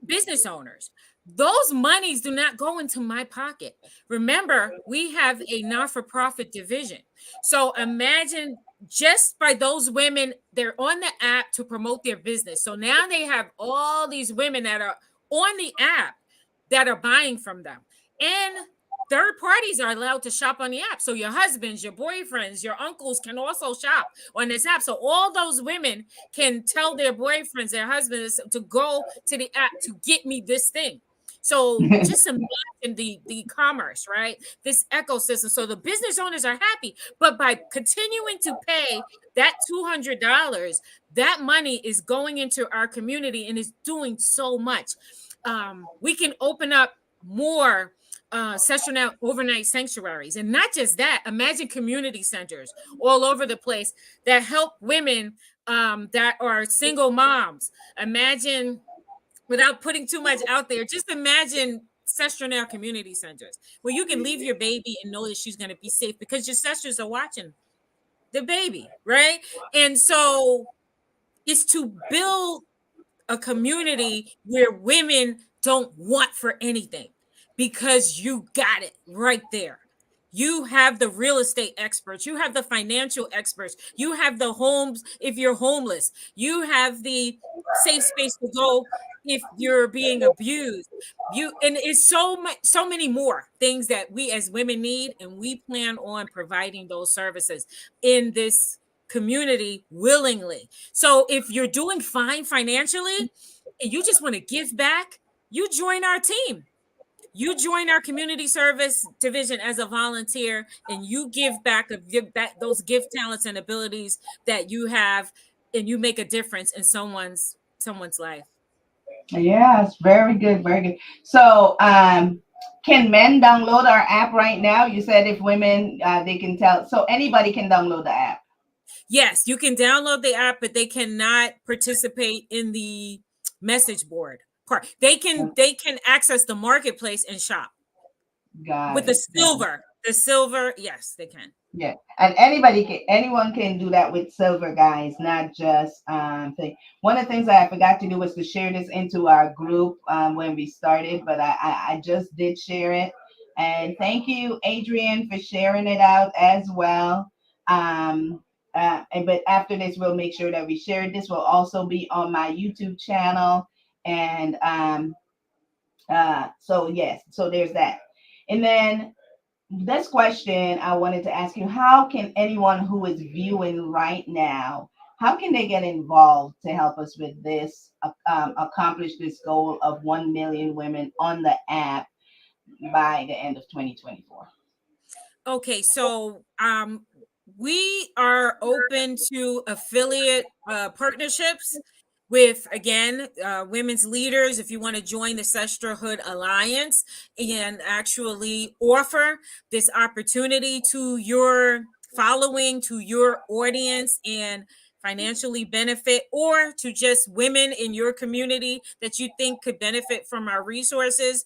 business owners. Those monies do not go into my pocket. Remember, we have a not-for-profit division. So imagine, just by those women, they're on the app to promote their business. So now they have all these women that are on the app that are buying from them. And third parties are allowed to shop on the app. So your husbands, your boyfriends, your uncles can also shop on this app. So all those women can tell their boyfriends, their husbands, to go to the app to get me this thing. So just imagine the commerce, right? This ecosystem. So the business owners are happy, but by continuing to pay that $200, that money is going into our community and is doing so much. We can open up more session out overnight sanctuaries. And not just that, imagine community centers all over the place that help women that are single moms. Imagine, without putting too much out there, just imagine Sestronel community centers where you can leave your baby and know that she's going to be safe because your sisters are watching the baby, right? And so it's to build a community where women don't want for anything because you got it right there. You have the real estate experts, you have the financial experts, you have the homes if you're homeless, you have the safe space to go if you're being abused. And it's so many more things that we as women need, and we plan on providing those services in this community willingly. So if you're doing fine financially and you just want to give back, you join our team. You join our community service division as a volunteer, and you give back those gift talents and abilities that you have, and you make a difference in someone's life. Yes, very good, very good. So, can men download our app right now? You said if women, they can tell. So anybody can download the app. Yes, you can download the app, but they cannot participate in the message board part. They can access the marketplace and shop Got with the it. silver. The silver, yes, they can. Yeah, and anyone can do that with silver, guys, not just thing. One of the things that I forgot to do was to share this into our group when we started, but I just did share it. And thank you, Adrian, for sharing it out as well. But after this, we'll make sure that we share it. This will also be on my YouTube channel, and so yes, so there's that. And then this question I wanted to ask you, how can anyone who is viewing right now, how can they get involved to help us with this, accomplish this goal of 1 million women on the app by the end of 2024? Okay, so we are open to affiliate partnerships with, again, women's leaders. If you want to join the Sisterhood Alliance and actually offer this opportunity to your following, to your audience, and financially benefit, or to just women in your community that you think could benefit from our resources,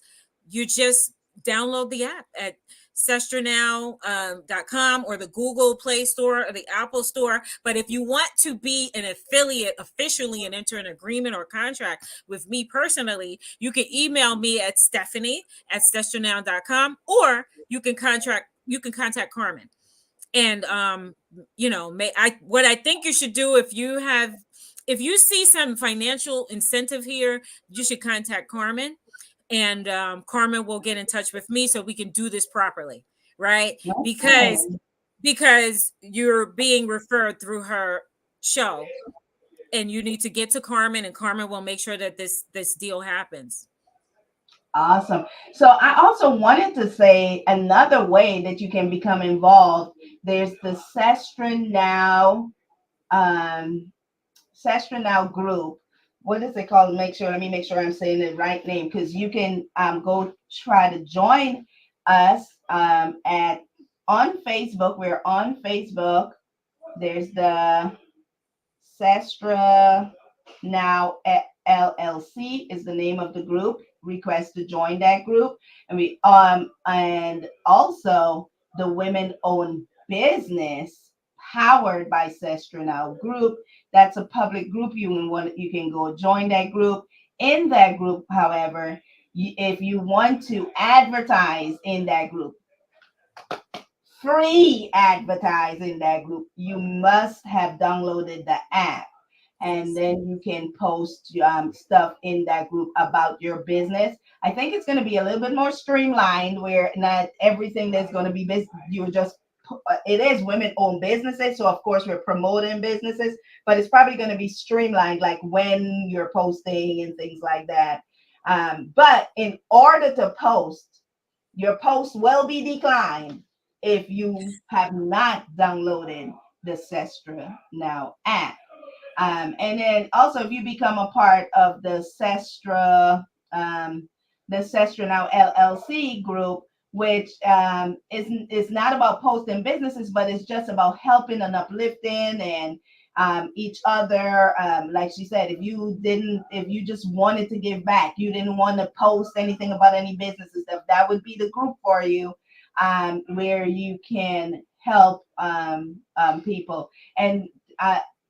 you just download the app at sesternow.com or the Google Play Store or the Apple Store. But if you want to be an affiliate officially and enter an agreement or contract with me personally, you can email me at Stephanie@sesternow.com, or you can you can contact Carmen. And what I think you should do, if you see some financial incentive here, you should contact Carmen, and Carmen will get in touch with me so we can do this properly, right? Okay. Because you're being referred through her show, and you need to get to Carmen, and Carmen will make sure that this deal happens. Awesome. So I also wanted to say another way that you can become involved. There's the um, Sestra Now group. What is it called? Let me make sure I'm saying the right name, because you can go try to join us at on Facebook. We're on Facebook. There's the Sestra Now LLC is the name of the group. Request to join that group, and also the women owned business powered by Sestra Now group. That's a public group. You can go join that group. In that group, however, if you want to advertise in that group, free advertise in that group, you must have downloaded the app, and then you can post stuff in that group about your business. I think it's going to be a little bit more streamlined, where not everything that's going to be business. You just It is women owned businesses, so of course we're promoting businesses, but it's probably going to be streamlined, like when you're posting and things like that. But in order to post, your post will be declined if you have not downloaded the Sestra Now app. And then also, if you become a part of um, the Sestra Now LLC group, which is not about posting businesses, but it's just about helping and uplifting and each other. Like she said, if you just wanted to give back, you didn't want to post anything about any businesses, that would be the group for you, where you can help people. And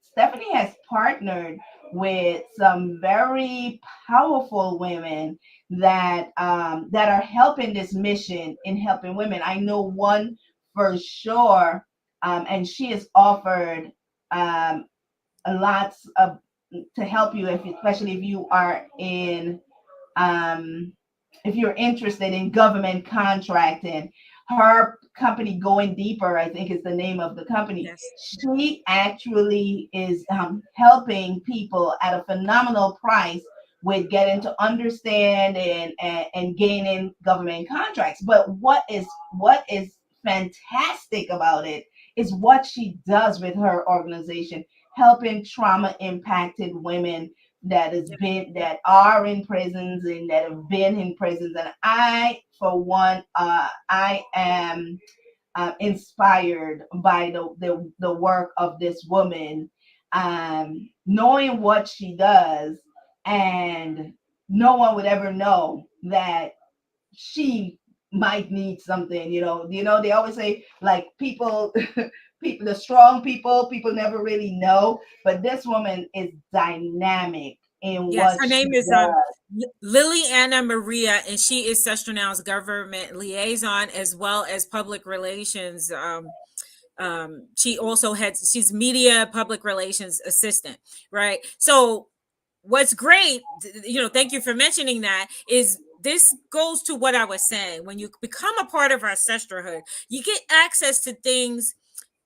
Stephanie has partnered with some very powerful women that are helping this mission in helping women. I know one for sure, and she has offered um, lots of to help you, especially um, if you're interested in government contracting. Her company, Going Deeper, I think is the name of the company. Yes. She actually is helping people at a phenomenal price with getting to understand and gaining government contracts. But what is fantastic about it is what she does with her organization, helping trauma impacted women that are in prisons and that have been in prisons. And I, for one, I am inspired by the work of this woman, knowing what she does, and no one would ever know that she might need something. They always say, like, people people, the strong people never really know, but this woman is dynamic in Yes, what her she name is does. Lily Anna Maria, and she is Sestronow's government liaison as well as public relations. She's media public relations assistant, right? So what's great, thank you for mentioning that, is this goes to what I was saying. When you become a part of our sisterhood, you get access to things,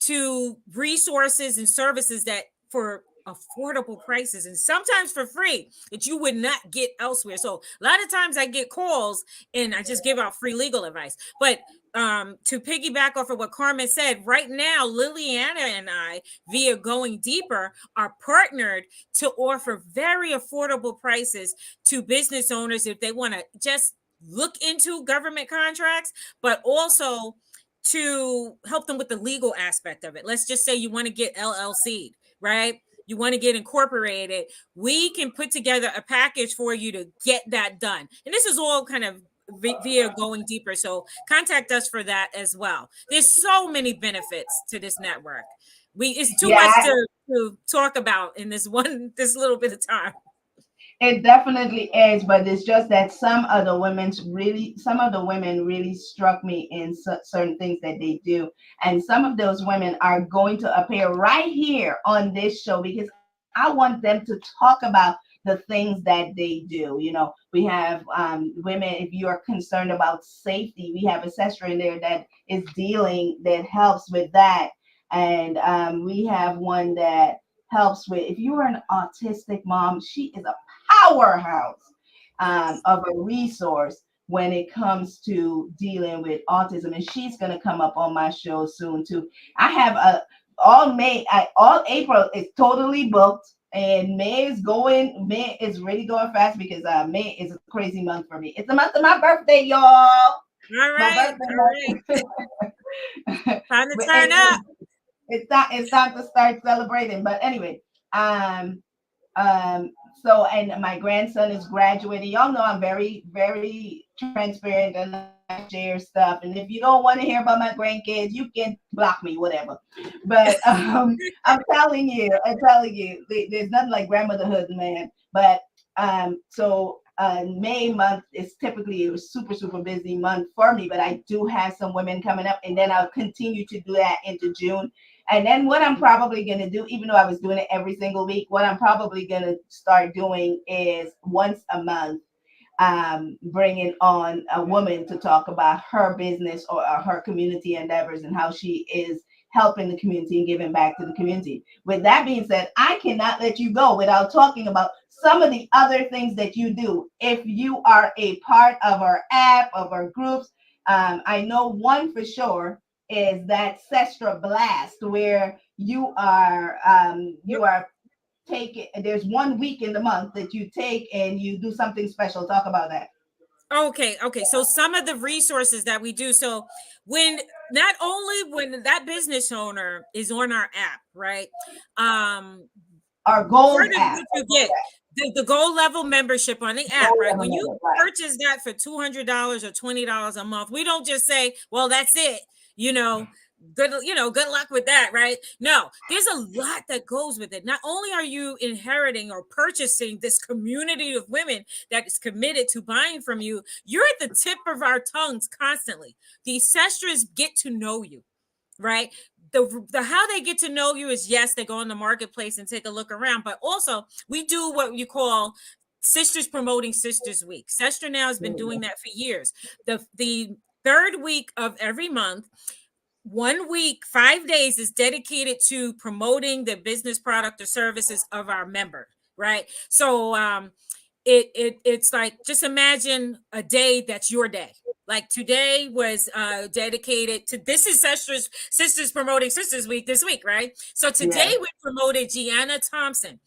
to resources and services that for affordable prices, and sometimes for free, that you would not get elsewhere. So a lot of times I get calls and I just give out free legal advice. But to piggyback off of what Carmen said, right now Liliana and I, via Going Deeper, are partnered to offer very affordable prices to business owners if they want to just look into government contracts, but also to help them with the legal aspect of it. Let's just say you want to get LLC, right? You want to get incorporated. We can put together a package for you to get that done. And this is all kind of via Going Deeper. So contact us for that as well. There's so many benefits to this network. It's too much Yeah, to talk about in this little bit of time. It definitely is, but it's just that some of the women really struck me in certain things that they do, and some of those women are going to appear right here on this show because I want them to talk about the things that they do. We have women. If you are concerned about safety, we have a sister in there that helps with that, and we have one that helps with if you are an autistic mom. She is a powerhouse Yes. of a resource when it comes to dealing with autism, and she's going to come up on my show soon too. I have a all April is totally booked, and May is really going fast because May is a crazy month for me. It's the month of my birthday, y'all. All It's my right. birthday All right. month. Time to But turn anyway, up. it's time to start celebrating. But anyway, um, um, so and my grandson is graduating. Y'all know I'm very, very transparent and I share stuff. And if you don't want to hear about my grandkids, you can block me, whatever. But I'm telling you, there's nothing like grandmotherhood, man. But May month is typically a super, super busy month for me, but I do have some women coming up, and then I'll continue to do that into June. And then what I'm probably going to do, even though I was doing it every single week, what I'm probably going to start doing is once a month, bringing on a woman to talk about her business or her community endeavors and how she is helping the community and giving back to the community. With that being said, I cannot let you go without talking about some of the other things that you do. If you are a part of our app, of our groups, I know one for sure is that Sestra Blast, where Yep. you are take it. There's 1 week in the month that you take and you do something special. Talk about that. Okay, okay. So some of the resources that we do. So when not only when that business owner is on our app, right? Um, Our part gold of app. what you get, the gold level membership on the app, Gold right? level When you member, right. purchase that for $200 or $20 a month, we don't just say, well, that's it, you know. Good luck with that, right? No, there's a lot that goes with it. Not only are you inheriting or purchasing this community of women that is committed to buying from you, you're at the tip of our tongues constantly. The ancestors get to know you, right? The how they get to know you is, yes, they go in the marketplace and take a look around, but also we do what you call Sisters Promoting Sisters Week. Sestra now has been doing that for years. The third week of every month, 1 week, 5 days is dedicated to promoting the business product or services of our member, right? So it's like, just imagine a day that's your day. Like today was dedicated to, this is Sisters Promoting Sisters Week this week, right? So today Yes. we promoted Gianna Thompson.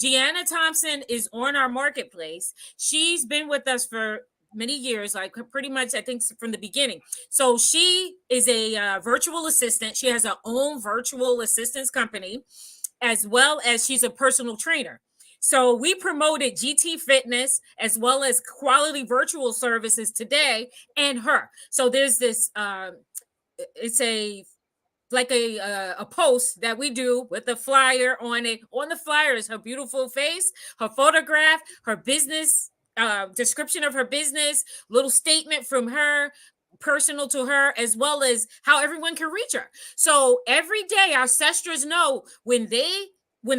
Gianna Thompson is on our marketplace. She's been with us for many years, like pretty much I think from the beginning. So she is a virtual assistant. She has her own virtual assistance company, as well as she's a personal trainer. So we promoted GT Fitness as well as quality virtual services today and her. So there's this it's a like a post that we do with a flyer on it. On the flyer is her beautiful face, her photograph, her business description of her business, little statement from her, personal to her, as well as how everyone can reach her. So every day our sisters know when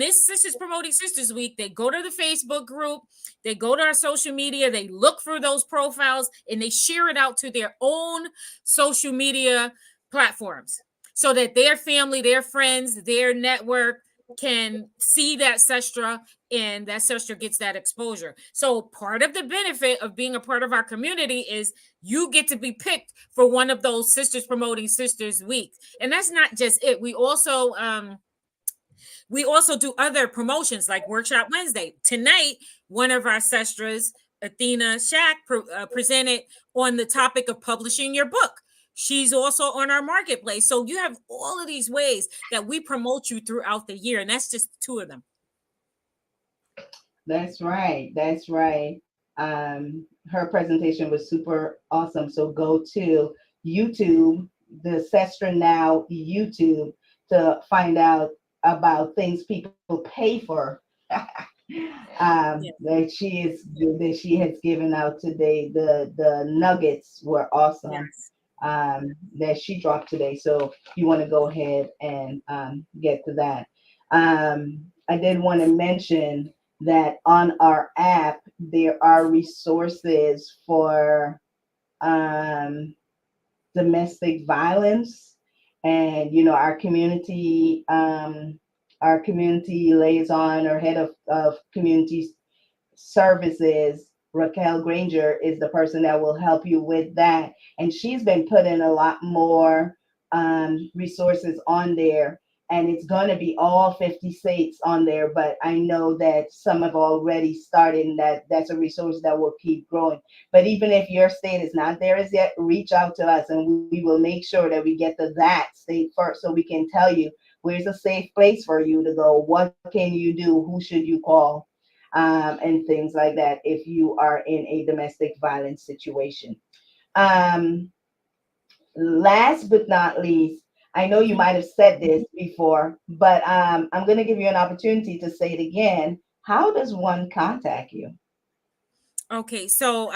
it's Sisters Promoting Sisters Week, they go to the Facebook group, they go to our social media, they look for those profiles, and they share it out to their own social media platforms so that their family, their friends, their network can see that Sestra, and that Sestra gets that exposure. So part of the benefit of being a part of our community is you get to be picked for one of those Sisters Promoting Sisters weeks. And that's not just it. We also do other promotions like Workshop Wednesday. Tonight, one of our Sestras, Athena Shack, presented on the topic of publishing your book. She's also on our marketplace. So you have all of these ways that we promote you throughout the year, and that's just two of them. That's right. That's right. Her presentation was super awesome. So go to YouTube, the Sestra Now YouTube, to find out about things people pay for. Yeah. That she has given out today. The nuggets were awesome. Yes. That she dropped today. So you want to go ahead and get to that. I did want to mention that on our app there are resources for um, domestic violence, and our community liaison or head of community services, Raquel Granger, is the person that will help you with that. And she's been putting a lot more resources on there. And it's going to be all 50 states on there. But I know that some have already started, and that's a resource that will keep growing. But even if your state is not there as yet, reach out to us and we will make sure that we get to that state first so we can tell you where's a safe place for you to go, what can you do, who should you call, and things like that if you are in a domestic violence situation. Um, Last but not least, I know you might have said this before, but I'm going to give you an opportunity to say it again. How does one contact you? Okay, so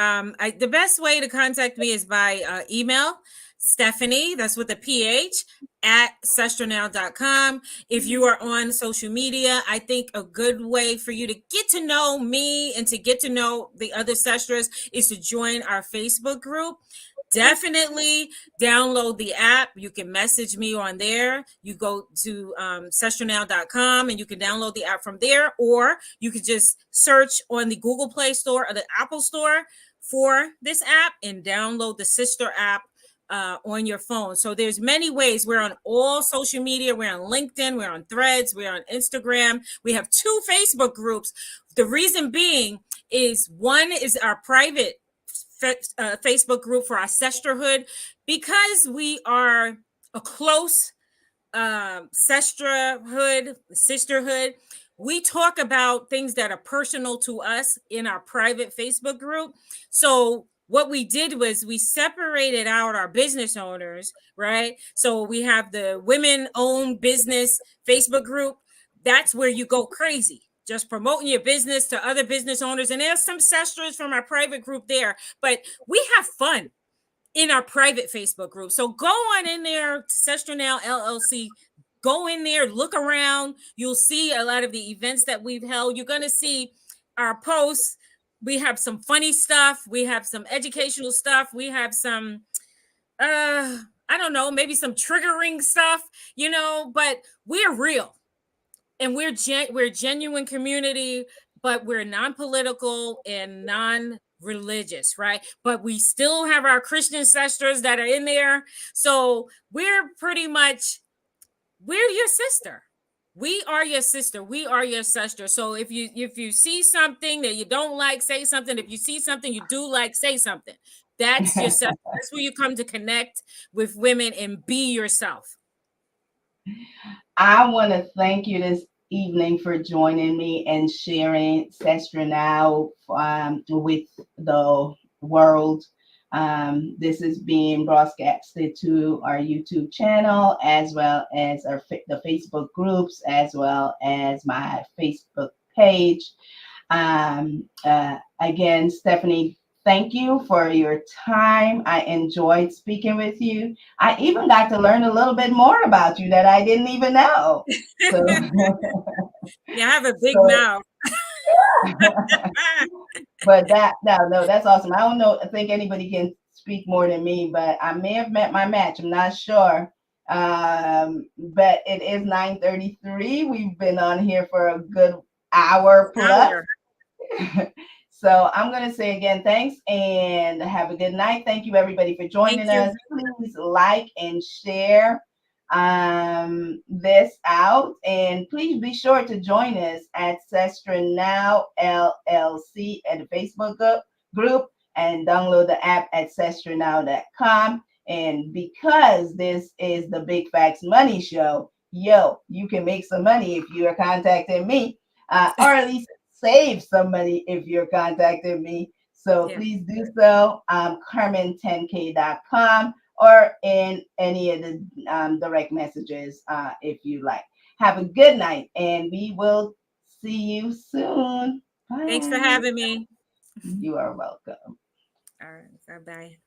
the best way to contact me is by email, Stephanie, that's with a PH, at com. If you are on social media, I think a good way for you to get to know me and to get to know the other sestras is to join our Facebook group. Definitely download the app. You can message me on there. You go to com and you can download the app from there, or you could just search on the Google Play Store or the Apple Store for this app and download the sister app on your phone. So there's many ways. We're on all social media. We're on LinkedIn. We're on Threads. We're on Instagram. We have 2 Facebook groups. The reason being is one is our private Facebook group for our sisterhood, because we are a close sisterhood. We talk about things that are personal to us in our private Facebook group. So what we did was we separated out our business owners, right? So we have the women owned business Facebook group. That's where you go crazy, just promoting your business to other business owners. And there's some sisters from our private group there, but we have fun in our private Facebook group. So go on in there, Sestra Now LLC. Go in there, look around. You'll see a lot of the events that we've held. You're going to see our posts. We have some funny stuff. We have some educational stuff. We have some, I don't know, maybe some triggering stuff, but we're real and we're genuine community, but we're non-political and non-religious, right? But we still have our Christian sisters that are in there. So we're pretty much, we're your sister. We are your sister. We are your sister. So if you see something that you don't like, say something. If you see something you do like, say something. That's your sister. That's where you come to connect with women and be yourself. I want to thank you this evening for joining me and sharing Sestra Now with the world. This is being broadcasted to our YouTube channel, as well as the Facebook groups, as well as my Facebook page. Again, Stephanie, thank you for your time. I enjoyed speaking with you. I even got to learn a little bit more about you that I didn't even know. So, Yeah, I have a big so mouth. but that no, that's awesome. I don't know. I think anybody can speak more than me, but I may have met my match. I'm not sure. But it is 9:33. We've been on here for a good hour plus. Hour. So I'm going to say again, thanks and have a good night. Thank you, everybody, for Thank joining you. us. Please like and share this out. And please be sure to join us at Sestra Now LLC at the Facebook group and download the app at sestranow.com. And because this is the Bigfacs Money Show, you can make some money if you are contacting me, or at least save some money if you're contacting me. So Yeah. please do so. Carmen10k.com or in any of the direct messages if you like. Have a good night, and we will see you soon. Thanks for Bye. having me. You are welcome. All right. Bye bye.